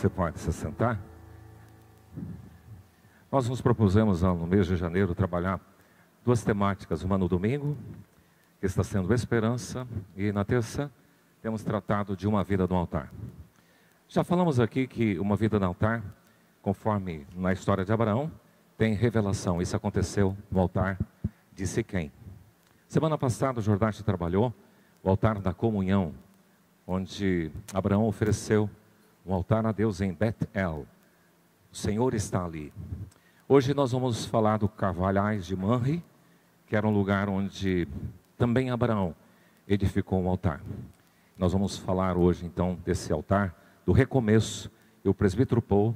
Você pode se sentar. Nós nos propusemos no mês de janeiro trabalhar duas temáticas, uma no domingo, que está sendo esperança, e na terça temos tratado de uma vida no altar. Já falamos aqui que uma vida no altar, conforme na história de Abraão, tem revelação. Isso aconteceu no altar de Siquém. Semana passada o Jordache trabalhou o altar da comunhão, onde Abraão ofereceu um altar a Deus em Bet-El. O Senhor está ali. Hoje nós vamos falar do Carvalhais de Manre, que era um lugar onde também Abraão edificou um altar. Nós vamos falar hoje então desse altar, do recomeço. E o presbítero Paul,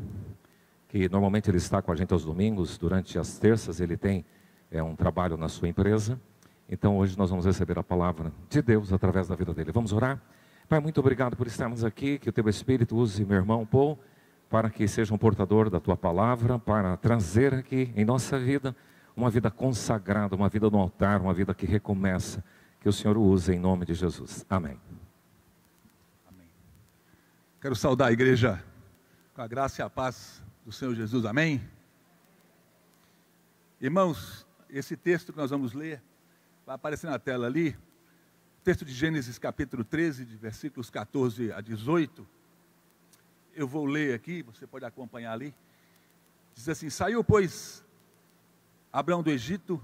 que normalmente ele está com a gente aos domingos, durante as terças ele tem um trabalho na sua empresa. Então hoje nós vamos receber a palavra de Deus através da vida dele. Vamos orar? Pai, muito obrigado por estarmos aqui, que o Teu Espírito use meu irmão Paul, para que seja um portador da Tua palavra, para trazer aqui em nossa vida, uma vida consagrada, uma vida no altar, uma vida que recomeça, que o Senhor use em nome de Jesus. Amém. Amém. Quero saudar a igreja com a graça e a paz do Senhor Jesus, amém? Irmãos, esse texto que nós vamos ler, vai aparecer na tela ali, texto de Gênesis capítulo 13, de versículos 14 a 18, eu vou ler aqui, você pode acompanhar ali. Diz assim: saiu, pois, Abraão do Egito,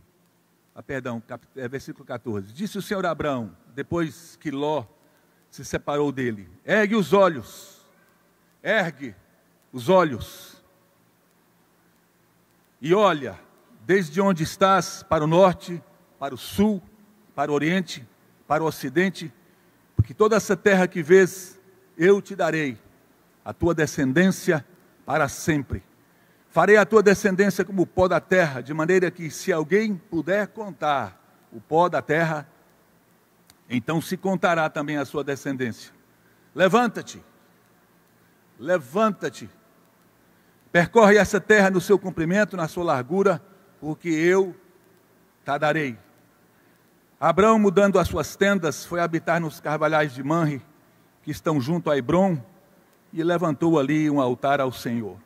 versículo 14, disse o Senhor a Abraão, depois que Ló se separou dele: ergue os olhos, e olha, desde onde estás, para o norte, para o sul, para o oriente, para o ocidente, porque toda essa terra que vês, eu te darei, a tua descendência para sempre. Farei a tua descendência como o pó da terra, de maneira que, se alguém puder contar o pó da terra, então se contará também a sua descendência. Levanta-te, percorre essa terra no seu comprimento, na sua largura, porque eu te darei. Abraão, mudando as suas tendas, foi habitar nos carvalhais de Manre, que estão junto a Hebrom, e levantou ali um altar ao Senhor.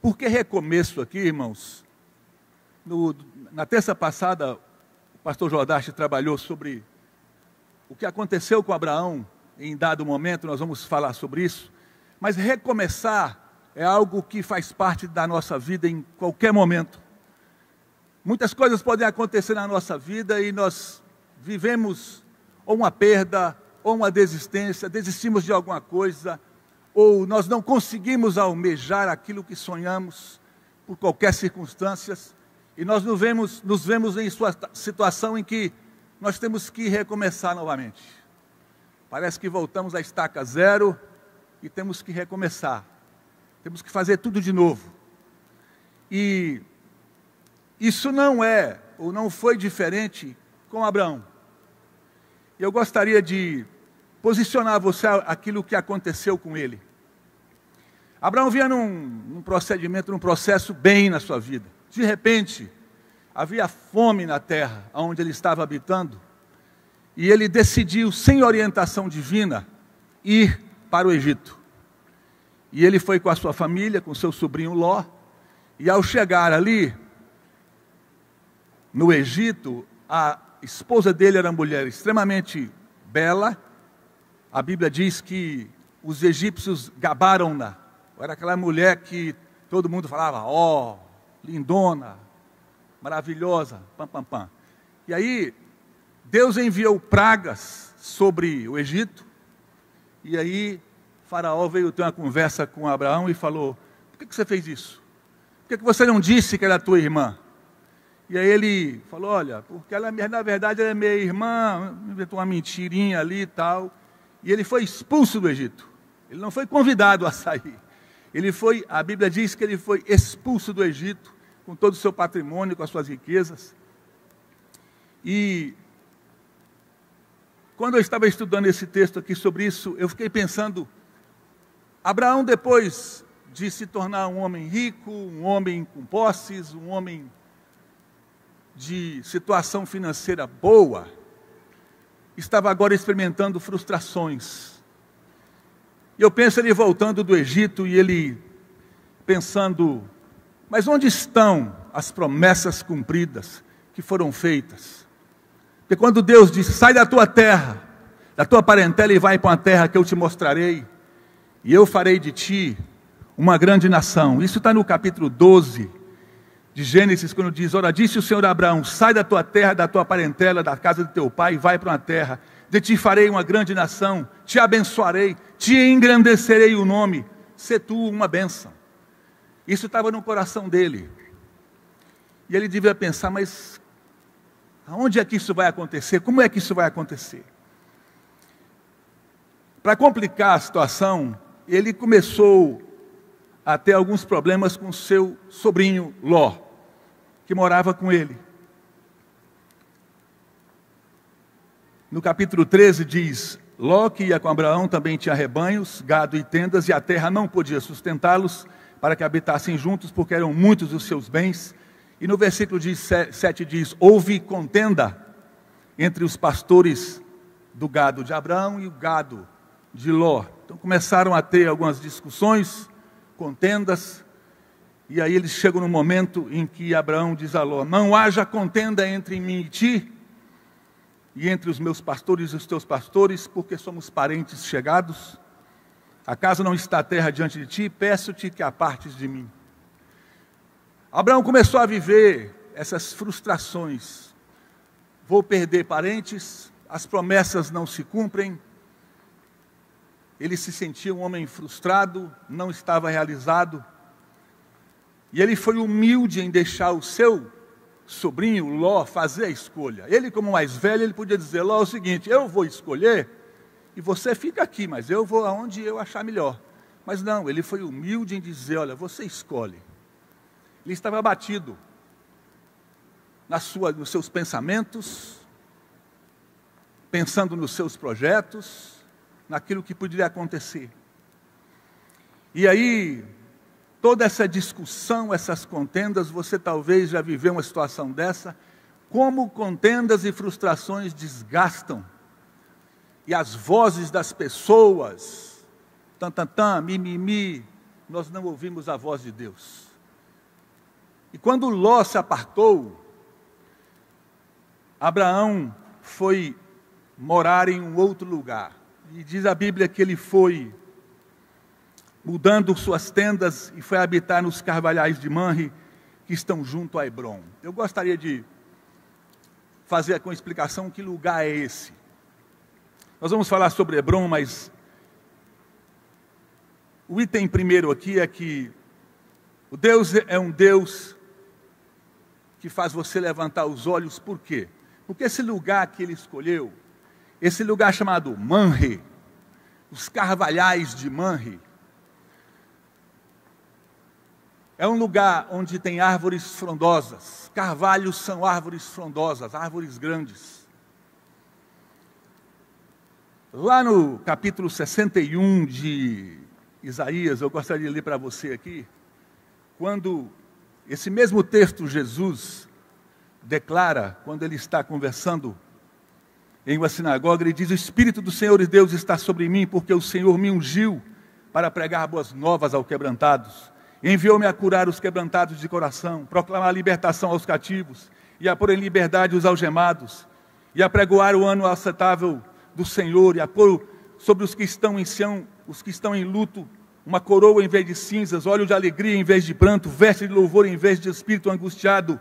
Por que recomeço aqui, irmãos? Na terça passada, o pastor Jordache trabalhou sobre o que aconteceu com Abraão, em dado momento, nós vamos falar sobre isso, mas recomeçar é algo que faz parte da nossa vida em qualquer momento. Muitas coisas podem acontecer na nossa vida e nós vivemos ou uma perda, ou uma desistência, desistimos de alguma coisa, ou nós não conseguimos almejar aquilo que sonhamos, por qualquer circunstância, e nós nos vemos em sua situação em que nós temos que recomeçar novamente. Parece que voltamos à estaca zero e temos que recomeçar, temos que fazer tudo de novo. E isso não é, ou não foi diferente com Abraão. Eu gostaria de posicionar você aquilo que aconteceu com ele. Abraão vinha num processo bem na sua vida. De repente, havia fome na terra onde ele estava habitando, e ele decidiu, sem orientação divina, ir para o Egito. E ele foi com a sua família, com seu sobrinho Ló, e ao chegar ali, no Egito, a esposa dele era uma mulher extremamente bela. A Bíblia diz que os egípcios gabaram-na. Era aquela mulher que todo mundo falava: ó, lindona, maravilhosa, pam, pam, pam. E aí, Deus enviou pragas sobre o Egito. E aí, Faraó veio ter uma conversa com Abraão e falou: por que você fez isso? Por que você não disse que era tua irmã? E aí ele falou: olha, porque ela, na verdade, ela é minha irmã, inventou uma mentirinha ali e tal. E ele foi expulso do Egito. Ele não foi convidado a sair. A Bíblia diz que ele foi expulso do Egito, com todo o seu patrimônio, com as suas riquezas. E quando eu estava estudando esse texto aqui sobre isso, eu fiquei pensando, Abraão, depois de se tornar um homem rico, um homem com posses, um homem de situação financeira boa, estava agora experimentando frustrações. E eu penso ele voltando do Egito e ele pensando, mas onde estão as promessas cumpridas que foram feitas? Porque quando Deus disse, sai da tua terra, da tua parentela e vai para uma terra que eu te mostrarei, e eu farei de ti uma grande nação. Isso está no capítulo 12 de Gênesis, quando diz, ora, disse o Senhor a Abraão, sai da tua terra, da tua parentela, da casa do teu pai, e vai para uma terra, de ti farei uma grande nação, te abençoarei, te engrandecerei o nome, sê tu uma bênção. Isso estava no coração dele. E ele devia pensar, mas aonde é que isso vai acontecer? Como é que isso vai acontecer? Para complicar a situação, ele começou a ter alguns problemas com seu sobrinho Ló, que morava com ele. No capítulo 13 diz, Ló, que ia com Abraão, também tinha rebanhos, gado e tendas, e a terra não podia sustentá-los para que habitassem juntos, porque eram muitos os seus bens. E no versículo 7 diz, houve contenda entre os pastores do gado de Abraão e o gado de Ló. Então começaram a ter algumas discussões, contendas, e aí eles chegam no momento em que Abraão diz a Ló, não haja contenda entre mim e ti, e entre os meus pastores e os teus pastores, porque somos parentes chegados. Acaso não está a terra diante de ti? Peço-te que apartes de mim. Abraão começou a viver essas frustrações. Vou perder parentes, as promessas não se cumprem. Ele se sentia um homem frustrado, não estava realizado. E ele foi humilde em deixar o seu sobrinho, Ló, fazer a escolha. Ele, como mais velho, ele podia dizer, Ló, é o seguinte, eu vou escolher e você fica aqui, mas eu vou aonde eu achar melhor. Mas não, ele foi humilde em dizer, olha, você escolhe. Ele estava abatido nos seus pensamentos, pensando nos seus projetos, naquilo que poderia acontecer. E aí, toda essa discussão, essas contendas, você talvez já viveu uma situação dessa, como contendas e frustrações desgastam, e as vozes das pessoas, mimimi, nós não ouvimos a voz de Deus. E quando Ló se apartou, Abraão foi morar em um outro lugar. E diz a Bíblia que ele foi mudando suas tendas e foi habitar nos carvalhais de Manre, que estão junto a Hebrom. Eu gostaria de fazer com explicação que lugar é esse. Nós vamos falar sobre Hebrom, mas o item primeiro aqui é que o Deus é um Deus que faz você levantar os olhos. Por quê? Porque esse lugar que ele escolheu, esse lugar chamado Manre, os carvalhais de Manre, é um lugar onde tem árvores frondosas. Carvalhos são árvores frondosas, árvores grandes. Lá no capítulo 61 de Isaías, eu gostaria de ler para você aqui, quando esse mesmo texto Jesus declara, quando ele está conversando em uma sinagoga, ele diz, o Espírito do Senhor e Deus está sobre mim, porque o Senhor me ungiu para pregar boas novas aos quebrantados. Enviou-me a curar os quebrantados de coração, proclamar a libertação aos cativos, e a pôr em liberdade os algemados, e a pregoar o ano aceitável do Senhor, e a pôr sobre os que estão em Sião, os que estão em luto, uma coroa em vez de cinzas, óleo de alegria em vez de pranto, veste de louvor em vez de espírito angustiado.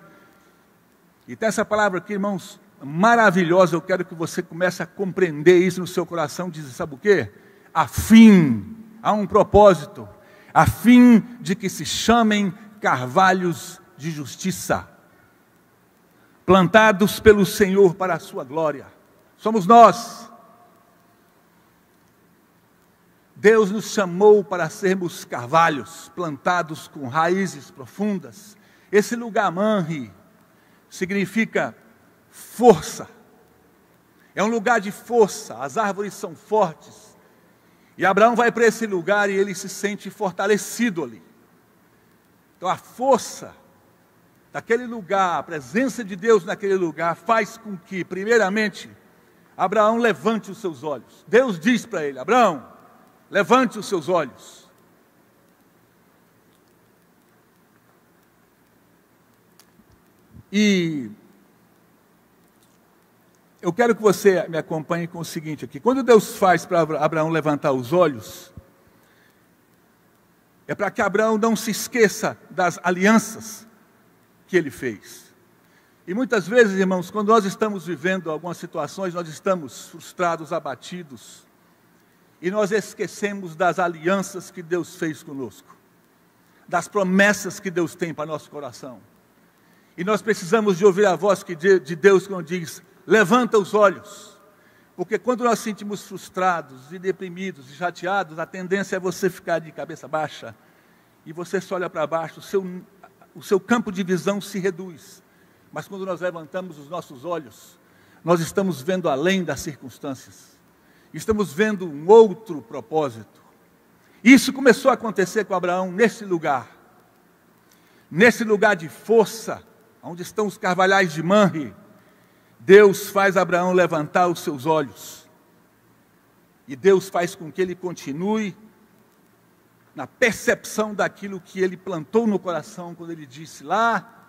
E tem essa palavra aqui, irmãos, maravilhosa. Eu quero que você comece a compreender isso no seu coração. Diz, sabe o quê? A fim, há um propósito, a fim de que se chamem carvalhos de justiça, plantados pelo Senhor para a sua glória. Somos nós. Deus nos chamou para sermos carvalhos, plantados com raízes profundas. Esse lugar Manre significa força. É um lugar de força, as árvores são fortes. E Abraão vai para esse lugar e ele se sente fortalecido ali. Então a força daquele lugar, a presença de Deus naquele lugar, faz com que, primeiramente, Abraão levante os seus olhos. Deus diz para ele, Abraão, levante os seus olhos. E eu quero que você me acompanhe com o seguinte aqui. Quando Deus faz para Abraão levantar os olhos, é para que Abraão não se esqueça das alianças que ele fez. E muitas vezes, irmãos, quando nós estamos vivendo algumas situações, nós estamos frustrados, abatidos, e nós esquecemos das alianças que Deus fez conosco, das promessas que Deus tem para nosso coração. E nós precisamos de ouvir a voz de Deus quando diz: levanta os olhos. Porque quando nós sentimos frustrados e deprimidos e chateados, a tendência é você ficar de cabeça baixa. E você só olha para baixo, o seu campo de visão se reduz. Mas quando nós levantamos os nossos olhos, nós estamos vendo além das circunstâncias. Estamos vendo um outro propósito. Isso começou a acontecer com Abraão nesse lugar. Nesse lugar de força, onde estão os carvalhais de Mamre, Deus faz Abraão levantar os seus olhos. E Deus faz com que ele continue na percepção daquilo que ele plantou no coração, quando ele disse lá: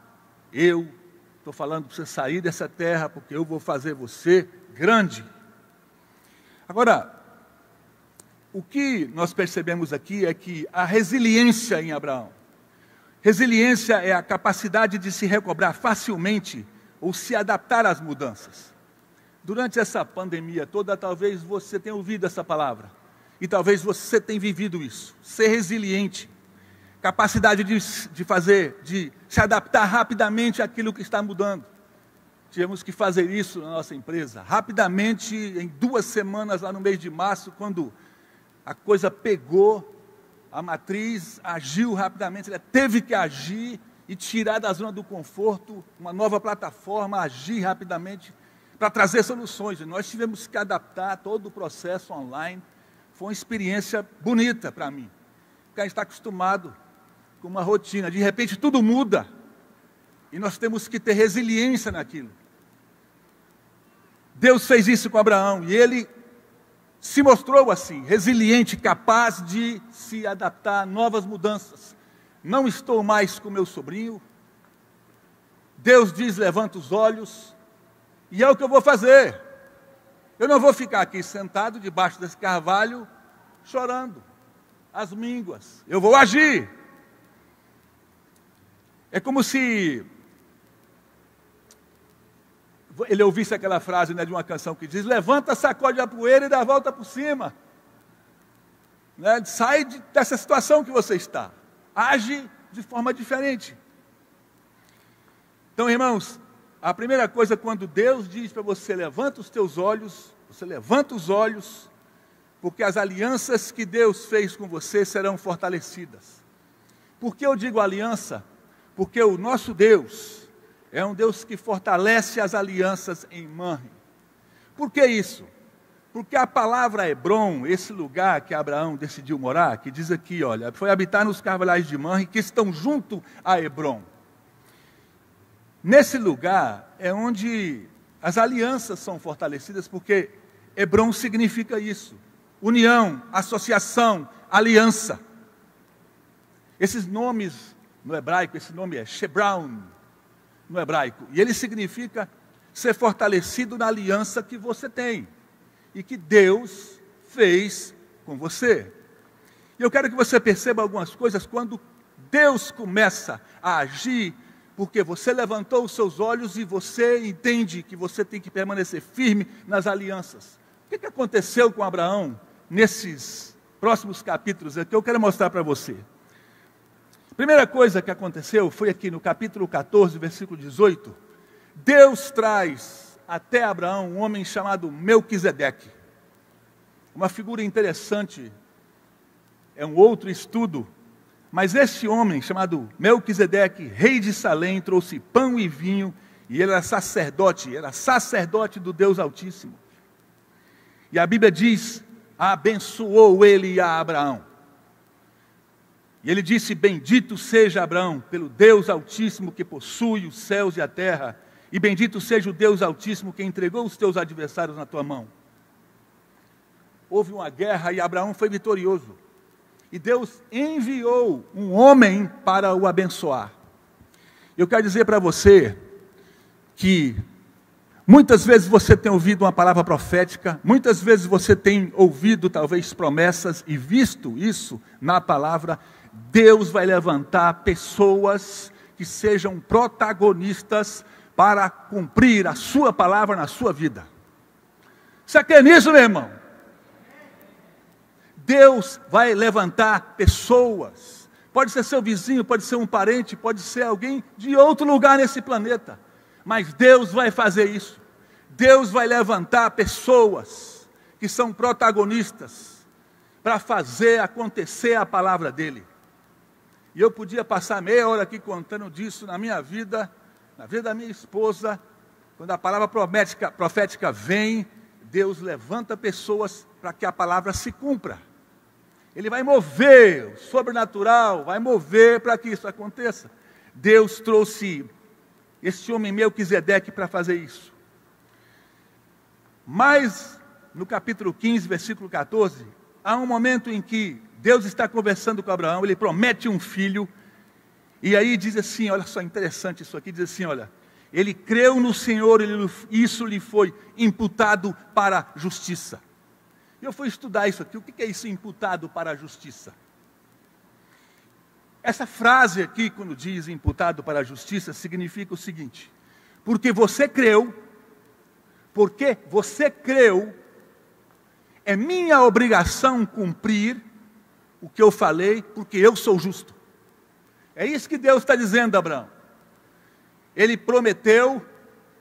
eu estou falando para você sair dessa terra, porque eu vou fazer você grande. Agora, o que nós percebemos aqui é que a resiliência em Abraão. Resiliência é a capacidade de se recobrar facilmente ou se adaptar às mudanças. Durante essa pandemia toda, talvez você tenha ouvido essa palavra. E talvez você tenha vivido isso. Ser resiliente. Capacidade de se adaptar rapidamente àquilo que está mudando. Tivemos que fazer isso na nossa empresa. Rapidamente, em 2 semanas, lá no mês de março, quando a coisa pegou, a matriz agiu rapidamente, ela teve que agir e tirar da zona do conforto uma nova plataforma, agir rapidamente para trazer soluções. E nós tivemos que adaptar todo o processo online. Foi uma experiência bonita para mim, porque a gente está acostumado com uma rotina, de repente tudo muda, e nós temos que ter resiliência naquilo. Deus fez isso com Abraão, e ele se mostrou assim, resiliente, capaz de se adaptar a novas mudanças. Não estou mais com meu sobrinho. Deus diz: levanta os olhos, e é o que eu vou fazer. Eu não vou ficar aqui sentado debaixo desse carvalho, chorando as mínguas. Eu vou agir. É como se ele ouvisse aquela frase, né, de uma canção que diz: levanta, sacode a poeira e dá a volta por cima. Né? Sai dessa situação que você está. Age de forma diferente. Então, irmãos, a primeira coisa, quando Deus diz para você: levanta os teus olhos, você levanta os olhos, porque as alianças que Deus fez com você serão fortalecidas. Por que eu digo aliança? Porque o nosso Deus é um Deus que fortalece as alianças em Mamre. Por que isso? Porque a palavra Hebron, esse lugar que Abraão decidiu morar, que diz aqui, olha, foi habitar nos carvalhais de Mamre, que estão junto a Hebron. Nesse lugar é onde as alianças são fortalecidas, porque Hebron significa isso: união, associação, aliança. Esses nomes no hebraico, esse nome é Shebraun no hebraico, e ele significa ser fortalecido na aliança que você tem e que Deus fez com você. E eu quero que você perceba algumas coisas quando Deus começa a agir, porque você levantou os seus olhos e você entende que você tem que permanecer firme nas alianças. O que aconteceu com Abraão nesses próximos capítulos aqui? Eu quero mostrar para você. A primeira coisa que aconteceu foi aqui no capítulo 14, versículo 18. Deus traz até Abraão um homem chamado Melquisedeque. Uma figura interessante, é um outro estudo, mas esse homem chamado Melquisedeque, rei de Salém, trouxe pão e vinho, e ele era sacerdote do Deus Altíssimo. E a Bíblia diz: abençoou ele a Abraão. E ele disse: bendito seja Abraão pelo Deus Altíssimo que possui os céus e a terra, e bendito seja o Deus Altíssimo que entregou os teus adversários na tua mão. houve uma guerra e Abraão foi vitorioso. E Deus enviou um homem para o abençoar. Eu quero dizer para você que muitas vezes você tem ouvido uma palavra profética, muitas vezes você tem ouvido talvez promessas e visto isso na palavra. Deus vai levantar pessoas que sejam protagonistas para cumprir a sua palavra na sua vida. Você crê nisso, meu irmão? Deus vai levantar pessoas. Pode ser seu vizinho, pode ser um parente, pode ser alguém de outro lugar nesse planeta. Mas Deus vai fazer isso. Deus vai levantar pessoas que são protagonistas para fazer acontecer a palavra dele. E eu podia passar meia hora aqui contando disso na minha vida, na vida da minha esposa. Quando a palavra profética vem, Deus levanta pessoas para que a palavra se cumpra. Ele vai mover o sobrenatural, vai mover para que isso aconteça. Deus trouxe esse homem Melquisedeque para fazer isso. Mas, no capítulo 15, versículo 14, há um momento em que Deus está conversando com Abraão, ele promete um filho, e aí diz assim, olha só, interessante isso aqui, diz assim, olha, ele creu no Senhor, isso lhe foi imputado para a justiça. Eu fui estudar isso aqui, o que é isso, imputado para a justiça? Essa frase aqui, quando diz imputado para a justiça, significa o seguinte: porque você creu, é minha obrigação cumprir o que eu falei, porque eu sou justo. É isso que Deus está dizendo a Abraão. Ele prometeu,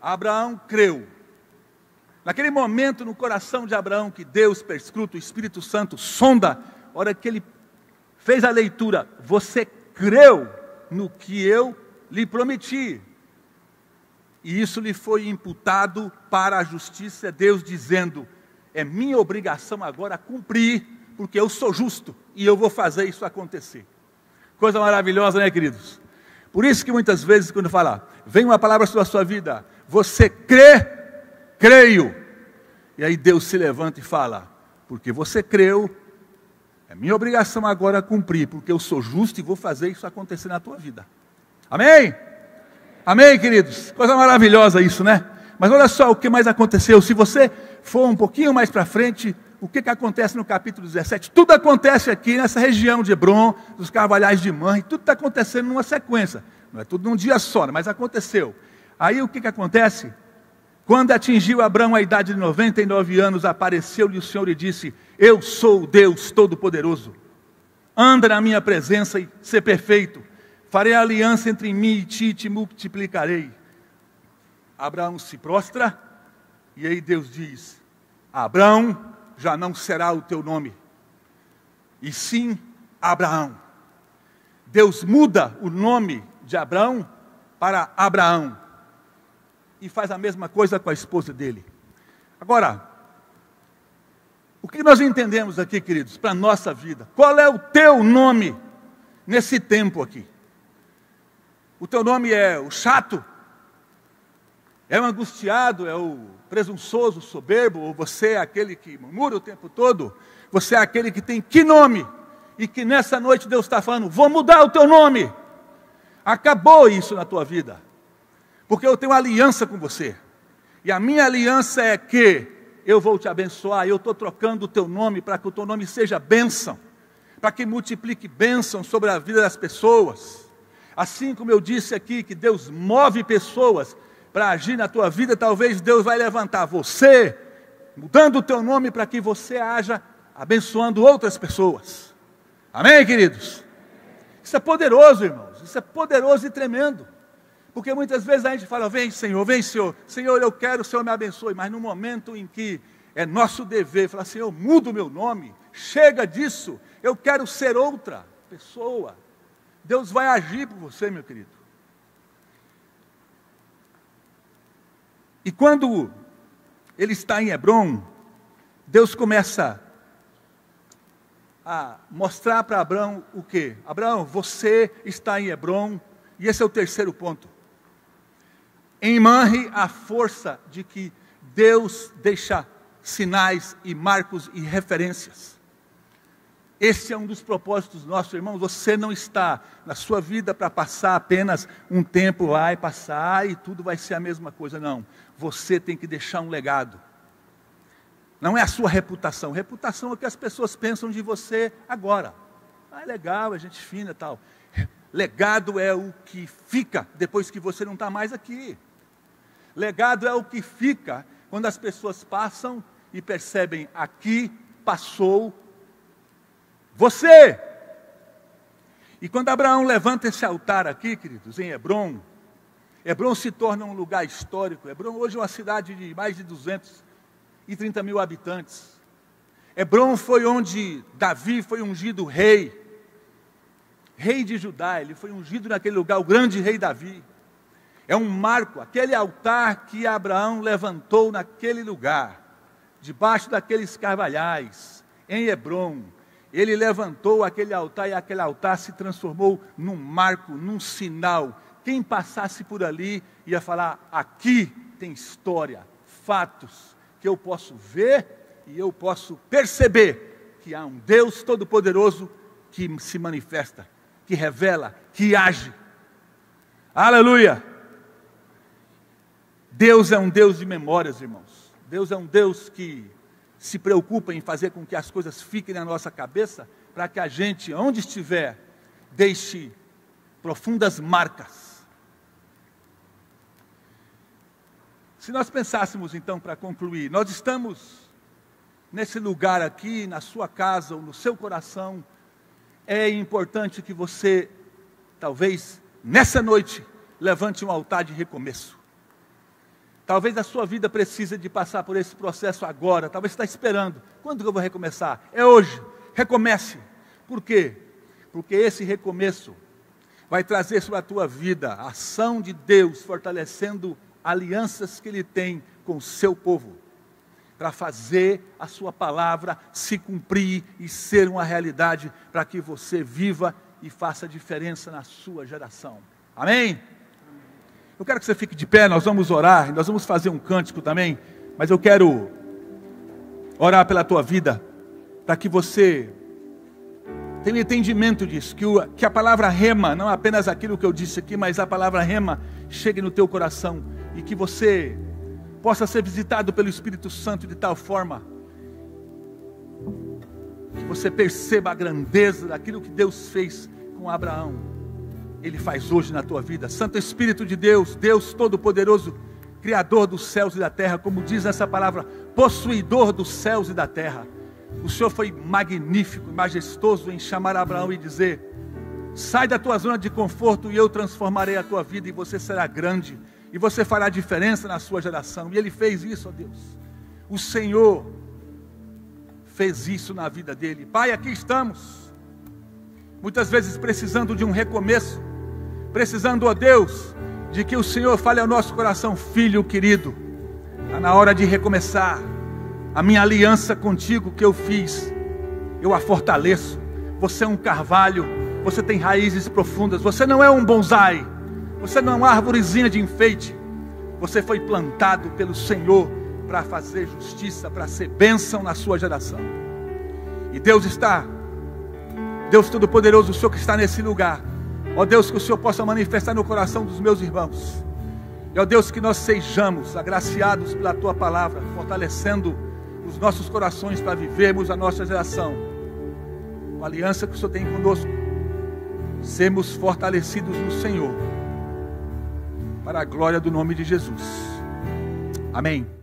Abraão creu. Naquele momento no coração de Abraão, que Deus perscruta, o Espírito Santo sonda, a hora que ele fez a leitura, você creu no que eu lhe prometi. E isso lhe foi imputado para a justiça, Deus dizendo, é minha obrigação agora cumprir, porque eu sou justo, e eu vou fazer isso acontecer. Coisa maravilhosa, né, queridos? Por isso que muitas vezes, quando fala, vem uma palavra sobre a sua vida, você crê, creio. E aí Deus se levanta e fala, porque você creu, é minha obrigação agora cumprir, porque eu sou justo e vou fazer isso acontecer na tua vida. Amém? Amém, queridos? Coisa maravilhosa isso, né? Mas olha só o que mais aconteceu. Se você for um pouquinho mais para frente, o que acontece no capítulo 17? Tudo acontece aqui nessa região de Hebrom, dos carvalhais de Mamre, tudo está acontecendo numa sequência. Não é tudo num dia só, mas aconteceu. Aí o que acontece? Quando atingiu Abraão a idade de 99 anos, apareceu-lhe o Senhor e disse, eu sou o Deus Todo-Poderoso. Anda na minha presença e ser perfeito. Farei aliança entre mim e ti e te multiplicarei. Abraão se prostra e aí Deus diz, Abraão já não será o teu nome, e sim Abraão. Deus muda o nome de Abraão para Abraão. E faz a mesma coisa com a esposa dele. Agora, o que nós entendemos aqui, queridos, para a nossa vida? Qual é o teu nome nesse tempo aqui? O teu nome é o chato? É o angustiado? É o presunçoso, soberbo? Ou você é aquele que murmura o tempo todo? Você é aquele que tem que nome? E que nessa noite Deus está falando, vou mudar o teu nome. Acabou isso na tua vida. Porque eu tenho uma aliança com você. E a minha aliança é que eu vou te abençoar. Eu estou trocando o teu nome para que o teu nome seja bênção. Para que multiplique bênção sobre a vida das pessoas. Assim como eu disse aqui, que Deus move pessoas para agir na tua vida, talvez Deus vai levantar você, mudando o teu nome para que você haja abençoando outras pessoas. Amém, queridos? Isso é poderoso, irmãos. Isso é poderoso e tremendo. Porque muitas vezes a gente fala, vem Senhor, Senhor eu quero, o Senhor me abençoe, mas no momento em que é nosso dever, falar, Senhor, muda o meu nome, chega disso, eu quero ser outra pessoa, Deus vai agir por você, meu querido. E quando ele está em Hebrom, Deus começa a mostrar para Abraão o quê? Abraão, você está em Hebrom, e esse é o terceiro ponto. Em Mamre, a força de que Deus deixa sinais e marcos e referências. Esse é um dos propósitos nossos, irmãos. Você não está na sua vida para passar apenas um tempo lá e passar e tudo vai ser a mesma coisa, não. Você tem que deixar um legado. Não é a sua reputação. Reputação é o que as pessoas pensam de você agora. Ah, é legal, é gente fina e tal. Legado é o que fica depois que você não está mais aqui. Legado é o que fica quando as pessoas passam e percebem, aqui passou você. E quando Abraão levanta esse altar aqui, queridos, em Hebrom, Hebrom se torna um lugar histórico. Hebrom hoje é uma cidade de mais de 230 mil habitantes. Hebrom foi onde Davi foi ungido rei de Judá. Ele foi ungido naquele lugar, o grande rei Davi. É um marco, aquele altar que Abraão levantou naquele lugar, debaixo daqueles carvalhais, em Hebrom. Ele levantou aquele altar e aquele altar se transformou num marco, num sinal. Quem passasse por ali ia falar, aqui tem história, fatos, que eu posso ver e eu posso perceber que há um Deus Todo-Poderoso que se manifesta, que revela, que age. Aleluia! Deus é um Deus de memórias, irmãos. Deus é um Deus que se preocupa em fazer com que as coisas fiquem na nossa cabeça, para que a gente, onde estiver, deixe profundas marcas. Se nós pensássemos então, para concluir, nós estamos nesse lugar aqui, na sua casa ou no seu coração, é importante que você, talvez, nessa noite, levante um altar de recomeço. Talvez a sua vida precise de passar por esse processo agora. Talvez você está esperando. Quando que eu vou recomeçar? É hoje. Recomece. Por quê? Porque esse recomeço vai trazer sobre a tua vida a ação de Deus, fortalecendo alianças que Ele tem com o seu povo, para fazer a sua palavra se cumprir e ser uma realidade, para que você viva e faça diferença na sua geração. Amém? Eu quero que você fique de pé, nós vamos orar, nós vamos fazer um cântico também, mas eu quero orar pela tua vida, para que você tenha um entendimento disso, que a palavra rema, não apenas aquilo que eu disse aqui, mas a palavra rema chegue no teu coração, e que você possa ser visitado pelo Espírito Santo de tal forma, que você perceba a grandeza daquilo que Deus fez com Abraão. Ele faz hoje na tua vida. Santo Espírito de Deus, Deus Todo-Poderoso, Criador dos céus e da terra, como diz essa palavra, possuidor dos céus e da terra. O Senhor foi magnífico e majestoso em chamar Abraão e dizer, sai da tua zona de conforto e eu transformarei a tua vida e você será grande. E você fará diferença na sua geração. E Ele fez isso, ó Deus. O Senhor fez isso na vida dele. Pai, aqui estamos. Muitas vezes precisando de um recomeço, precisando, ó Deus, de que o Senhor fale ao nosso coração, filho querido, está na hora de recomeçar. A minha aliança contigo que eu fiz, eu a fortaleço. Você é um carvalho, você tem raízes profundas, você não é um bonsai, você não é uma arvorezinha de enfeite, você foi plantado pelo Senhor para fazer justiça, para ser bênção na sua geração. E Deus Todo-Poderoso, o Senhor que está nesse lugar, ó Deus, que o Senhor possa manifestar no coração dos meus irmãos, e ó Deus, que nós sejamos agraciados pela Tua palavra, fortalecendo os nossos corações para vivermos a nossa geração, com a aliança que o Senhor tem conosco, sermos fortalecidos no Senhor, para a glória do nome de Jesus. Amém.